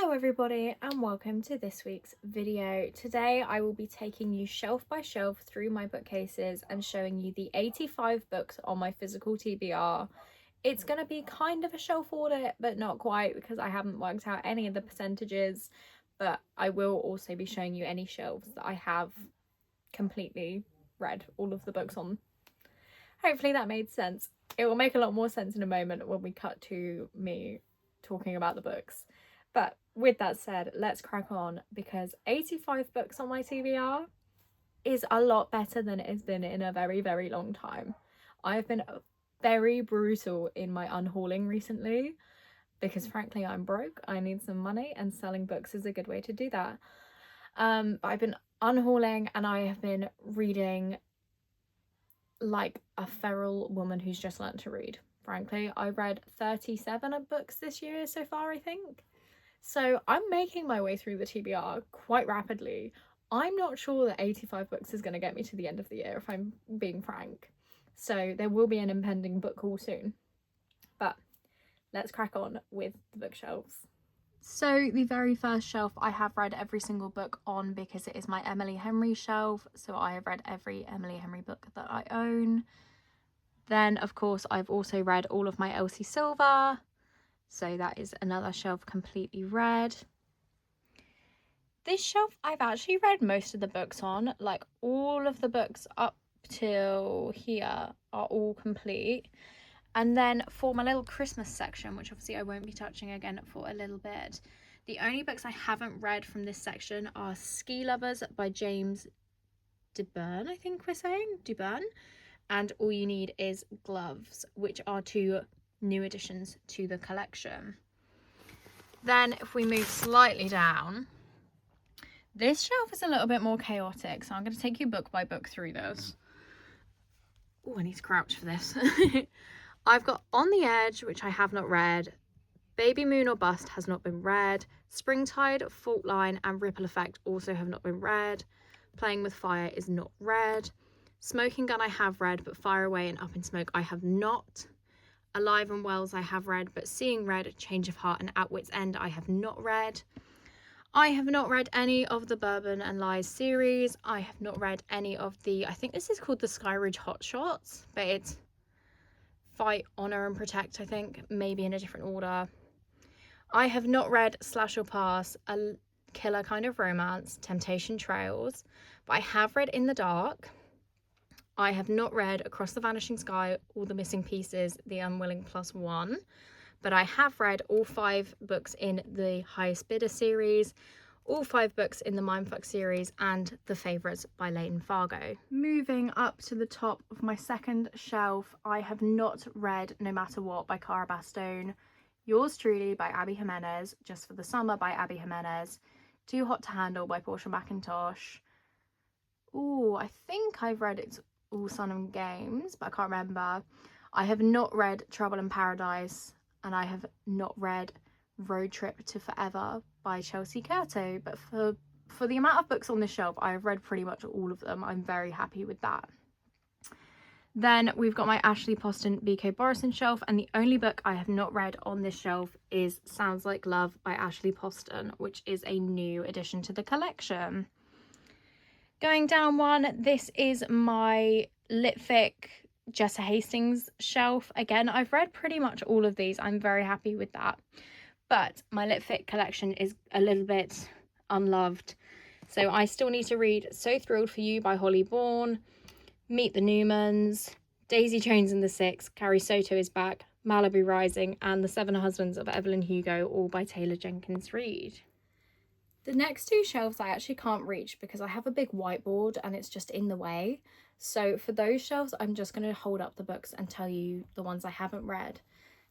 Hello everybody and welcome to this week's video. Today I will be taking you shelf by shelf through my bookcases and showing you the 85 books on my physical TBR. It's going to be kind of a shelf audit, but not quite because I haven't worked out any of the percentages, but I will also be showing you any shelves that I have completely read all of the books on. Hopefully that made sense. It will make a lot more sense in a moment when we cut to me talking about the books. But with that said, let's crack on, because 85 books on my TBR is a lot better than it has been in a very, very long time. I've been very brutal in my unhauling recently because frankly I'm broke. I need some money and selling books is a good way to do that. But I've been unhauling and I have been reading like a feral woman who's just learnt to read. Frankly, I read 37 books this year so far, I think. So I'm making my way through the TBR quite rapidly. I'm not sure that 85 books is going to get me to the end of the year, if I'm being frank. So there will be an impending book haul soon. But let's crack on with the bookshelves. So the very first shelf I have read every single book on because it is my Emily Henry shelf. So I have read every Emily Henry book that I own. Then, of course, I've also read all of my Elsie Silver. So that is another shelf completely read. This shelf I've actually read most of the books on, like all of the books up till here are all complete. And then for my little Christmas section, which obviously I won't be touching again for a little bit, the only books I haven't read from this section are Ski Lovers by James DeBurn, I think we're saying, DeBurn, and All You Need Is Gloves, which are two new additions to the collection. Then if we move slightly down, this shelf is a little bit more chaotic, so I'm going to take you book by book through this. Oh, I need to crouch for this. I've got On the Edge, which I have not read. Baby Moon or Bust has not been read. Springtide, Fault Line and Ripple Effect also have not been read. Playing with Fire is not read. Smoking Gun I have read, but Fire Away and Up in Smoke I have not. Alive and Wells I have read, but Seeing Red, Change of Heart and At Wit's End I have not read. I have not read any of the Bourbon and Lies series. I have not read any of the, I think this is called the Skyridge Hot Shots, but it's Fight, Honor and Protect, I think, maybe in a different order. I have not read Slash or Pass, a killer kind of romance, Temptation Trails, but I have read In the Dark. I have not read Across the Vanishing Sky, All the Missing Pieces, The Unwilling +1, but I have read all 5 books in the Highest Bidder series, all 5 books in the Mindfuck series, and The Favourites by Leighton Fargo. Moving up to the top of my second shelf, I have not read No Matter What by Cara Bastone, Yours Truly by Abby Jimenez, Just for the Summer by Abby Jimenez, Too Hot to Handle by Portia McIntosh. Ooh, I think I've read It's All Sun and Games, but I can't remember. I have not read Trouble in Paradise, and I have not read Road Trip to Forever by Chelsea Curto, but for the amount of books on this shelf, I have read pretty much all of them. I'm very happy with that. Then we've got my Ashley Poston BK Borison shelf, and the only book I have not read on this shelf is Sounds Like Love by Ashley Poston, which is a new addition to the collection. Going down one, this is my Litfic Jessa Hastings shelf. Again, I've read pretty much all of these. I'm very happy with that. But my Litfic collection is a little bit unloved. So I still need to read So Thrilled for You by Holly Bourne, Meet the Newmans, Daisy Jones and the Six, Carrie Soto is Back, Malibu Rising, and The Seven Husbands of Evelyn Hugo, all by Taylor Jenkins Reid. The next two shelves I actually can't reach because I have a big whiteboard and it's just in the way. So for those shelves, I'm just going to hold up the books and tell you the ones I haven't read.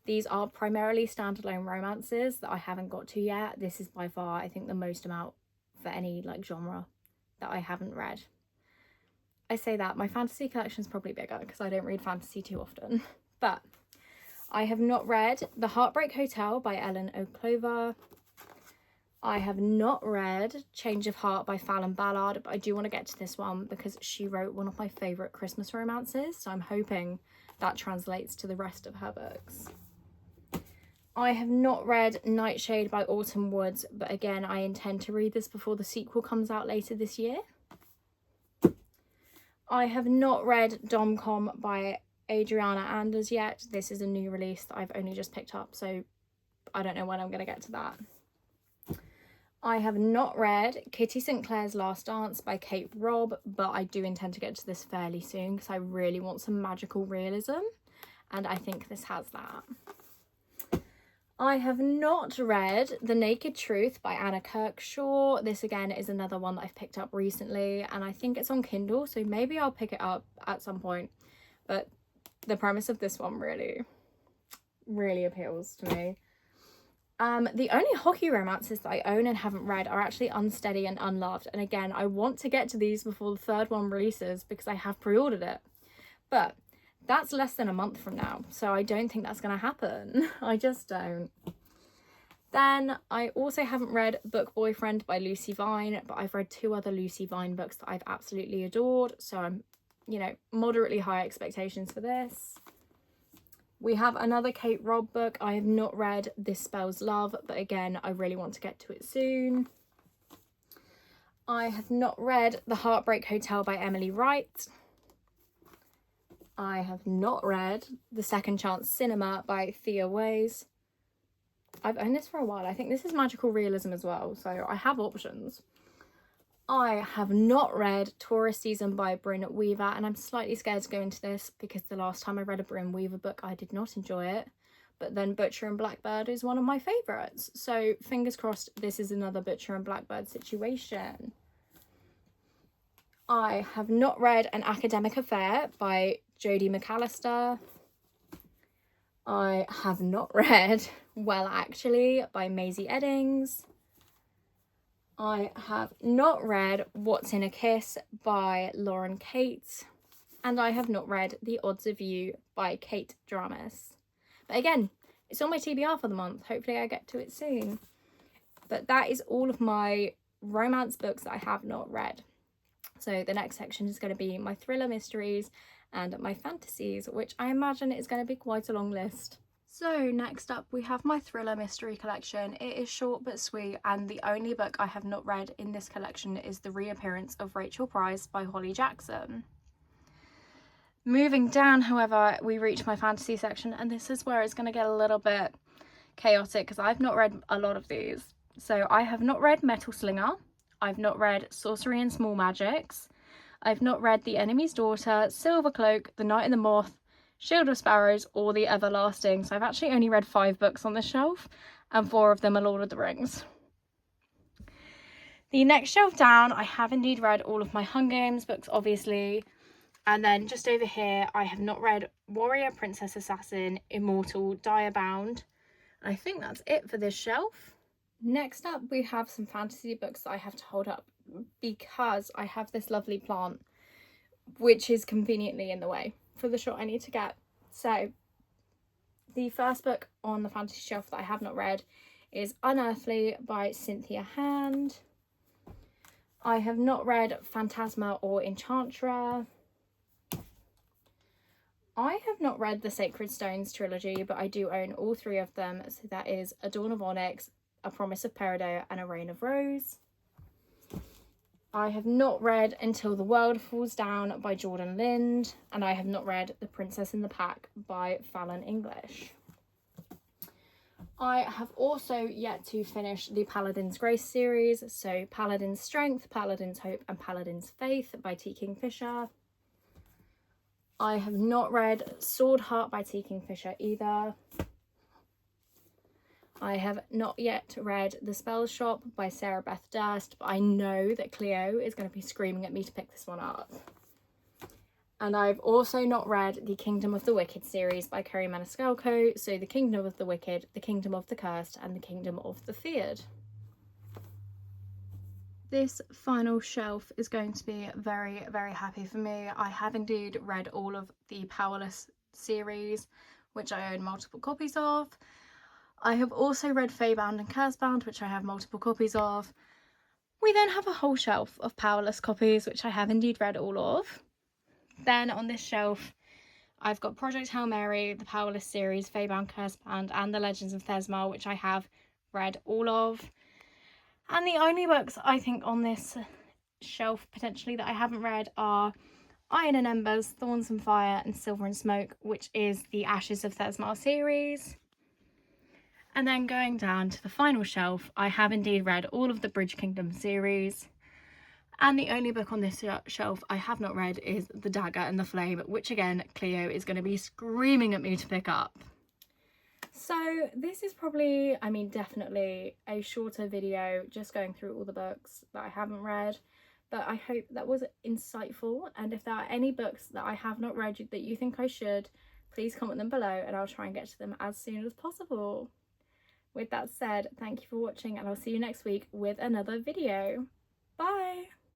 These are primarily standalone romances that I haven't got to yet. This is by far, I think, the most amount for any like genre that I haven't read. I say that, my fantasy collection is probably bigger because I don't read fantasy too often. But I have not read The Heartbreak Hotel by Ellen O'Clover. I have not read Change of Heart by Fallon Ballard, but I do want to get to this one because she wrote one of my favourite Christmas romances, so I'm hoping that translates to the rest of her books. I have not read Nightshade by Autumn Woods, but again, I intend to read this before the sequel comes out later this year. I have not read Domcom by Adriana Anders yet. This is a new release that I've only just picked up, so I don't know when I'm going to get to that. I have not read Kitty St. Clair's Last Dance by Kate Robb, but I do intend to get to this fairly soon because I really want some magical realism, and I think this has that. I have not read The Naked Truth by Anna Kirkshaw. This again is another one that I've picked up recently, and I think it's on Kindle, so maybe I'll pick it up at some point. But the premise of this one really appeals to me. The only hockey romances that I own and haven't read are actually Unsteady and Unloved, and again, I want to get to these before the third one releases because I have pre-ordered it. But that's less than a month from now, so I don't think that's going to happen. I just don't. Then I also haven't read Book Boyfriend by Lucy Vine, but I've read 2 other Lucy Vine books that I've absolutely adored, so I'm, you know, moderately high expectations for this. We have another Kate Robb book. I have not read This Spells Love, but again, I really want to get to it soon. I have not read The Heartbreak Hotel by Emily Wright. I have not read The Second Chance Cinema by Thea Ways. I've owned this for a while. I think this is magical realism as well, so I have options. I have not read Taurus Season by Bryn Weaver, and I'm slightly scared to go into this because the last time I read a Bryn Weaver book, I did not enjoy it. But then Butcher and Blackbird is one of my favourites, so fingers crossed this is another Butcher and Blackbird situation. I have not read An Academic Affair by Jodie McAllister. I have not read Well Actually by Maisie Eddings. I have not read What's in a Kiss by Lauren Kate. And I have not read The Odds of You by Kate Dramas. But again, it's on my TBR for the month. Hopefully I get to it soon. But that is all of my romance books that I have not read. So the next section is going to be my thriller mysteries and my fantasies, which I imagine is going to be quite a long list. So next up we have my thriller mystery collection. It is short but sweet, and the only book I have not read in this collection is The Reappearance of Rachel Price by Holly Jackson. Moving down, however, we reach my fantasy section, and this is where it's going to get a little bit chaotic because I've not read a lot of these. So I have not read Metal Slinger, I've not read Sorcery and Small Magics, I've not read The Enemy's Daughter, Silver Cloak, The Knight and the Moth, Shield of Sparrows, or The Everlasting. So I've actually only read 5 books on this shelf, and 4 of them are Lord of the Rings. The next shelf down, I have indeed read all of my Hunger Games books, obviously. And then just over here, I have not read Warrior, Princess Assassin, Immortal, Diabound. I think that's it for this shelf. Next up, we have some fantasy books that I have to hold up because I have this lovely plant, which is conveniently in the way for the shot I need to get. So the first book on the fantasy shelf that I have not read is Unearthly by Cynthia Hand. I have not read Phantasma or Enchantra. I have not read the Sacred Stones trilogy, but I do own all 3 of them. So that is A Dawn of Onyx, A Promise of Peridot, and A Reign of Rose. I have not read Until the World Falls Down by Jordan Lind, and I have not read The Princess in the Pack by Fallon English. I have also yet to finish the Paladin's Grace series, so Paladin's Strength, Paladin's Hope, and Paladin's Faith by T. Kingfisher. I have not read Sword Heart by T. Kingfisher either. I have not yet read The Spell Shop by Sarah Beth Durst, but I know that Cleo is going to be screaming at me to pick this one up. And I've also not read the Kingdom of the Wicked series by Kerry Maniscalco, so the Kingdom of the Wicked, the Kingdom of the Cursed, and the Kingdom of the Feared. This final shelf is going to be very, very happy for me. I have indeed read all of the Powerless series, which I own multiple copies of. I have also read Feybound and Cursebound, which I have multiple copies of. We then have a whole shelf of Powerless copies, which I have indeed read all of. Then on this shelf, I've got Project Hail Mary, the Powerless series, Faebound Curse Band, and The Legends of Thesmar, which I have read all of. And the only books I think on this shelf potentially that I haven't read are Iron and Embers, Thorns and Fire, and Silver and Smoke, which is the Ashes of Thesmar series. And then going down to the final shelf, I have indeed read all of the Bridge Kingdom series. And the only book on this shelf I have not read is The Dagger and the Flame, which again, Cleo is going to be screaming at me to pick up. So this is probably, I mean, definitely a shorter video just going through all the books that I haven't read. But I hope that was insightful. And if there are any books that I have not read that you think I should, please comment them below and I'll try and get to them as soon as possible. With that said, thank you for watching and I'll see you next week with another video. Bye!